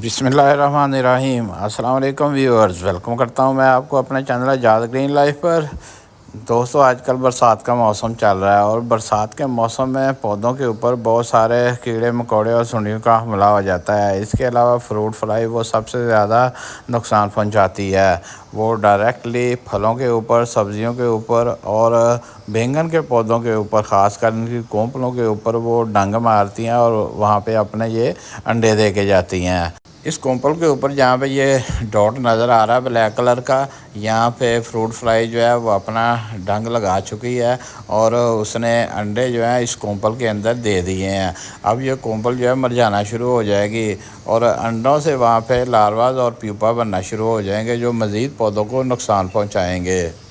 बिस्मिल्लाहिर्रहमानिर्रहीम। अस्सलाम वालेकुम व्यूअर्स, वेलकम करता हूं मैं आपको अपने चैनल आज़ाद ग्रीन लाइफ पर। दोस्तों, आजकल बरसात का मौसम चल रहा है और बरसात के मौसम में पौधों के ऊपर बहुत सारे कीड़े मकोड़े और सुंडियों का हमला हो जाता है। इसके अलावा फ्रूट फ्लाई वो सबसे ज़्यादा नुकसान पहुंचाती है। वो डायरेक्टली फलों के ऊपर, सब्जियों के ऊपर और बैंगन के पौधों के ऊपर, ख़ासकर इनकी कोंपलों के ऊपर वो डंग मारती हैं और वहाँ पे अपने ये अंडे दे के जाती हैं। इस कोंपल के ऊपर जहाँ पे ये डॉट नज़र आ रहा है ब्लैक कलर का, यहाँ पे फ्रूट फ्लाई जो है वो अपना डंग लगा चुकी है और उसने अंडे जो हैं इस कोंपल के अंदर दे दिए हैं। अब ये कोंपल जो है मर जाना शुरू हो जाएगी और अंडों से वहाँ पे लार्वाज और प्यूपा बनना शुरू हो जाएंगे, जो मज़ीद पौधों को नुकसान पहुँचाएँगे।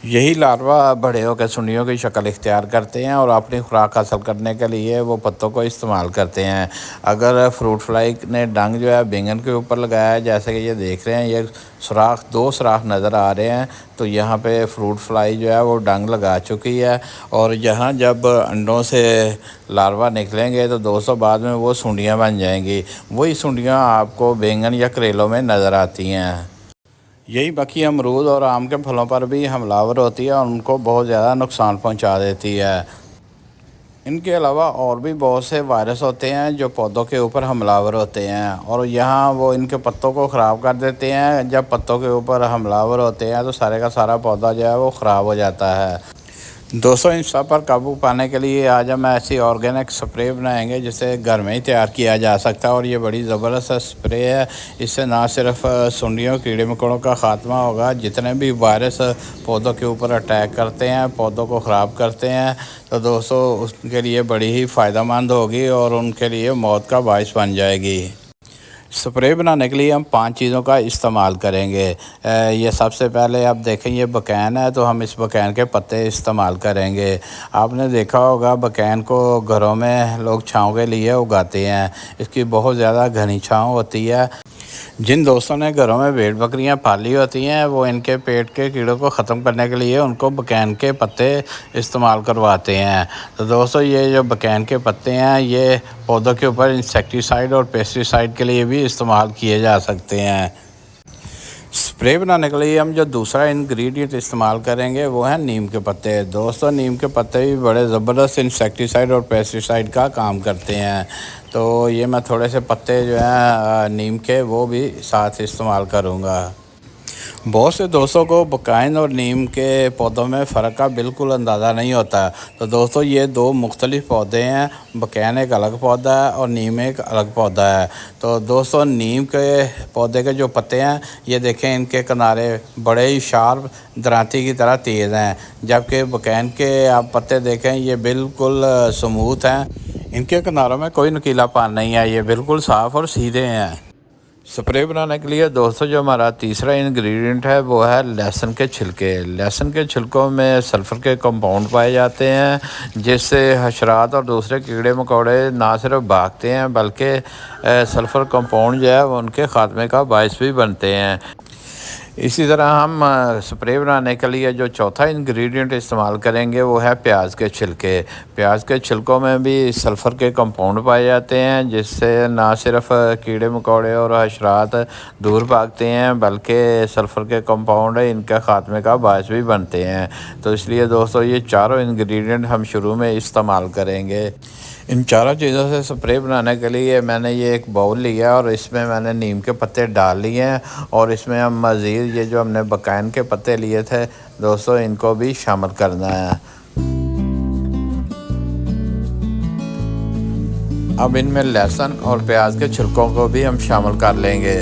यही लार्वा बड़े होकर सुंडियों की शक्ल इख्तियार करते हैं और अपनी खुराक हासिल करने के लिए वो पत्तों को इस्तेमाल करते हैं। अगर फ्रूट फ्लाई ने डंग जो है बैंगन के ऊपर लगाया है, जैसे कि ये देख रहे हैं, ये सुराख, दो सुराख नज़र आ रहे हैं, तो यहाँ पे फ्रूट फ्लाई जो है वो डंग लगा चुकी है। और यहाँ जब अंडों से लार्वा निकलेंगे तो दोस्तों बाद में वो सुंडियाँ बन जाएंगी। वही सुंडियाँ आपको बैंगन या करेलों में नज़र आती हैं। यही बाकी अमरूद और आम के फलों पर भी हमलावर होती है और उनको बहुत ज़्यादा नुकसान पहुंचा देती है। इनके अलावा और भी बहुत से वायरस होते हैं जो पौधों के ऊपर हमलावर होते हैं और यहाँ वो इनके पत्तों को ख़राब कर देते हैं। जब पत्तों के ऊपर हमलावर होते हैं तो सारे का सारा पौधा जो है वो ख़राब हो जाता है। दोस्तों, इन सब पर काबू पाने के लिए आज हम ऐसी ऑर्गेनिक स्प्रे बनाएंगे जिसे घर में ही तैयार किया जा सकता है और ये बड़ी ज़बरदस्त स्प्रे है। इससे ना सिर्फ सुंडियों, कीड़े मकोड़ों का ख़ात्मा होगा, जितने भी वायरस पौधों के ऊपर अटैक करते हैं, पौधों को ख़राब करते हैं, तो दोस्तों उसके लिए बड़ी ही फ़ायदेमंद होगी और उनके लिए मौत का बायस बन जाएगी। स्प्रे बनाने के लिए हम 5 चीज़ों का इस्तेमाल करेंगे। ये सबसे पहले आप देखें, ये बकैन है तो हम इस बकैन के पत्ते इस्तेमाल करेंगे। आपने देखा होगा बकैन को घरों में लोग छाँव के लिए उगाते हैं। इसकी बहुत ज़्यादा घनी छाँव होती है। जिन दोस्तों ने घरों में भेड़ बकरियां पाली होती हैं वो इनके पेट के कीड़ों को ख़त्म करने के लिए उनको बकैन के पत्ते इस्तेमाल करवाते हैं। तो दोस्तों, ये जो बकैन के पत्ते हैं ये पौधों के ऊपर इंसेक्टिसाइड और पेस्टिसाइड के लिए भी इस्तेमाल किए जा सकते हैं। स्प्रे बनाने के लिए हम जो दूसरा इंग्रेडिएंट इस्तेमाल करेंगे वो है नीम के पत्ते। दोस्तों, नीम के पत्ते भी बड़े ज़बरदस्त इंसेक्टिसाइड और पेस्टिसाइड का काम करते हैं। तो ये मैं थोड़े से पत्ते जो हैं नीम के वो भी साथ इस्तेमाल करूँगा। बहुत से दोस्तों को बकाइन और नीम के पौधों में फ़र्क का बिल्कुल अंदाज़ा नहीं होता। तो दोस्तों, ये दो मुख्तलिफ़ पौधे हैं। बकाइन एक अलग पौधा है और नीम एक अलग पौधा है। तो दोस्तों, नीम के पौधे के जो पत्ते हैं ये देखें, इनके किनारे बड़े ही शार्प दरांती की तरह तेज़ हैं, जबकि बकाइन के आप पत्ते देखें ये बिल्कुल स्मूथ हैं। इनके किनारों में कोई नुकीलापन नहीं है, ये बिल्कुल साफ़ और सीधे हैं। स्प्रे बनाने के लिए दोस्तों जो हमारा तीसरा इंग्रेडिएंट है वो है लहसुन के छिलके। लहसुन के छिलकों में सल्फ़र के कंपाउंड पाए जाते हैं, जिससे हशरात और दूसरे कीड़े मकोड़े ना सिर्फ भागते हैं बल्कि सल्फ़र कंपाउंड जो है वो उनके ख़ात्मे का बायस भी बनते हैं। इसी तरह हम स्प्रे बनाने के लिए जो चौथा इंग्रेडिएंट इस्तेमाल करेंगे वो है प्याज के छिलके। प्याज के छिलकों में भी सल्फ़र के कंपाउंड पाए जाते हैं, जिससे ना सिर्फ कीड़े मकोड़े और हशरात दूर भागते हैं बल्कि सल्फ़र के कंपाउंड इनके ख़ात्मे का बायस भी बनते हैं। तो इसलिए दोस्तों, ये चारों इंग्रेडिएंट हम शुरू में इस्तेमाल करेंगे। इन चारों चीज़ों से स्प्रे बनाने के लिए मैंने ये एक बाउल लिया और इसमें मैंने नीम के पत्ते डाल लिए हैं और इसमें हम मज़ीद ये जो हमने बकाइन के पत्ते लिए थे दोस्तों, इनको भी शामिल करना है। अब इनमें लहसुन और प्याज के छिलकों को भी हम शामिल कर लेंगे।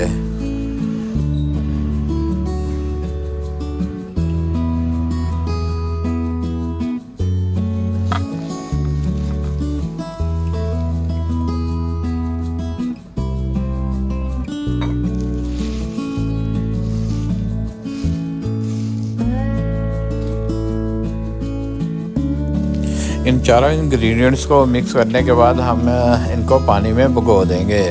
इन चारों इंग्रेडिएंट्स को मिक्स करने के बाद हम इनको पानी में भिगो देंगे।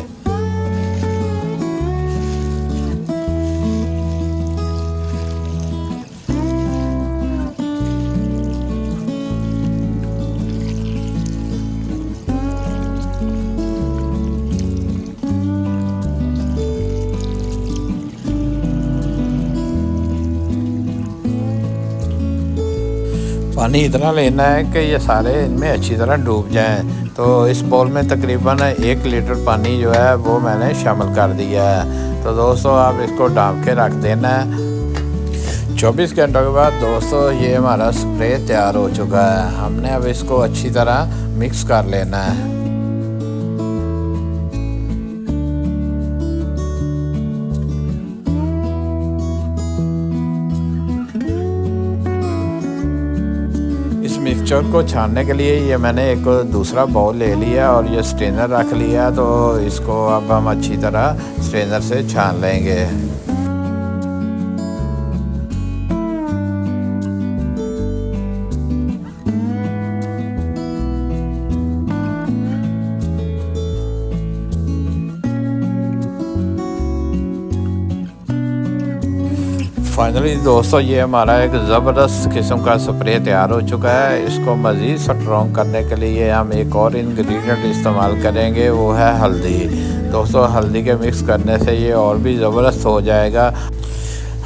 पानी इतना लेना है कि ये सारे इनमें अच्छी तरह डूब जाएं। तो इस बाउल में तकरीबन 1 लीटर पानी जो है वो मैंने शामिल कर दिया है। तो दोस्तों आप इसको ढाँप के रख देना है। 24 घंटों के बाद दोस्तों ये हमारा स्प्रे तैयार हो चुका है। हमने अब इसको अच्छी तरह मिक्स कर लेना है। इस मिक्सचर को छानने के लिए ये मैंने एक दूसरा बाउल ले लिया और ये स्ट्रेनर रख लिया। तो इसको अब हम अच्छी तरह स्ट्रेनर से छान लेंगे। फाइनली दोस्तों ये हमारा एक ज़बरदस्त किस्म का स्प्रे तैयार हो चुका है। इसको मज़ीद स्ट्रॉन्ग करने के लिए हम एक और इंग्रेडिएंट इस्तेमाल करेंगे, वो है हल्दी। दोस्तों हल्दी के मिक्स करने से ये और भी ज़बरदस्त हो जाएगा।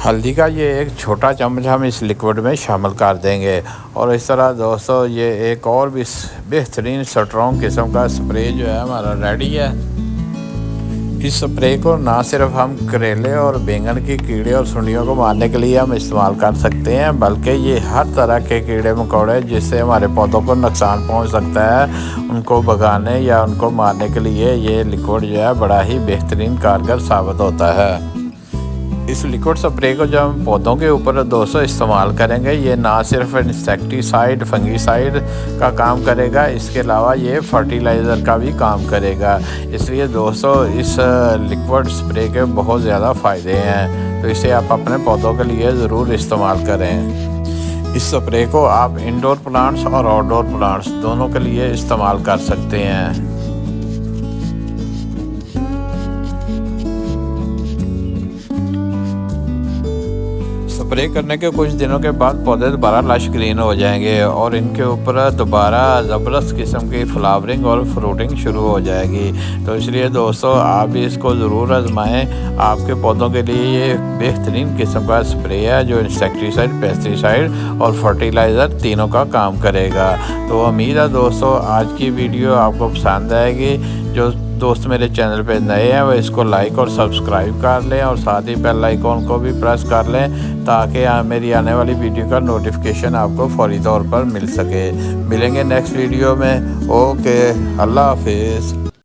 हल्दी का ये एक छोटा चम्मच हम इस लिक्विड में शामिल कर देंगे और इस तरह दोस्तों ये एक और भी बेहतरीन स्ट्रॉन्ग किस्म का स्प्रे जो है हमारा रेडी है। इस स्प्रे को ना सिर्फ हम करेले और बैंगन की कीड़े और सुंडियों को मारने के लिए हम इस्तेमाल कर सकते हैं, बल्कि ये हर तरह के कीड़े मकोड़े जिससे हमारे पौधों को नुकसान पहुंच सकता है, उनको भगाने या उनको मारने के लिए ये लिक्विड जो है बड़ा ही बेहतरीन कारगर साबित होता है। इस लिक्विड स्प्रे को जब हम पौधों के ऊपर दोस्तों इस्तेमाल करेंगे, ये ना सिर्फ इंसेक्टिसाइड फंगीसाइड का काम करेगा, इसके अलावा ये फर्टिलाइज़र का भी काम करेगा। इसलिए दोस्तों इस लिक्विड स्प्रे के बहुत ज़्यादा फ़ायदे हैं, तो इसे आप अपने पौधों के लिए ज़रूर इस्तेमाल करें। इस स्प्रे को आप इंडोर प्लांट्स और आउटडोर प्लांट्स दोनों के लिए इस्तेमाल कर सकते हैं। स्प्रे करने के कुछ दिनों के बाद पौधे दोबारा लश ग्रीन हो जाएंगे और इनके ऊपर दोबारा ज़बरदस्त किस्म की फ्लावरिंग और फ्रूटिंग शुरू हो जाएगी। तो इसलिए दोस्तों आप भी इसको ज़रूर आजमाएं। आपके पौधों के लिए ये बेहतरीन किस्म का स्प्रे है जो इंसेक्टिसाइड, पेस्टिसाइड और फर्टिलाइज़र तीनों का काम करेगा। तो उम्मीद है दोस्तों आज की वीडियो आपको पसंद आएगी। जो दोस्त मेरे चैनल पे नए हैं वो इसको लाइक और सब्सक्राइब कर लें और साथ ही बेल आइकॉन को भी प्रेस कर लें ताकि मेरी आने वाली वीडियो का नोटिफिकेशन आपको फौरी तौर पर मिल सके। मिलेंगे नेक्स्ट वीडियो में। ओके, अल्लाह हाफिज़।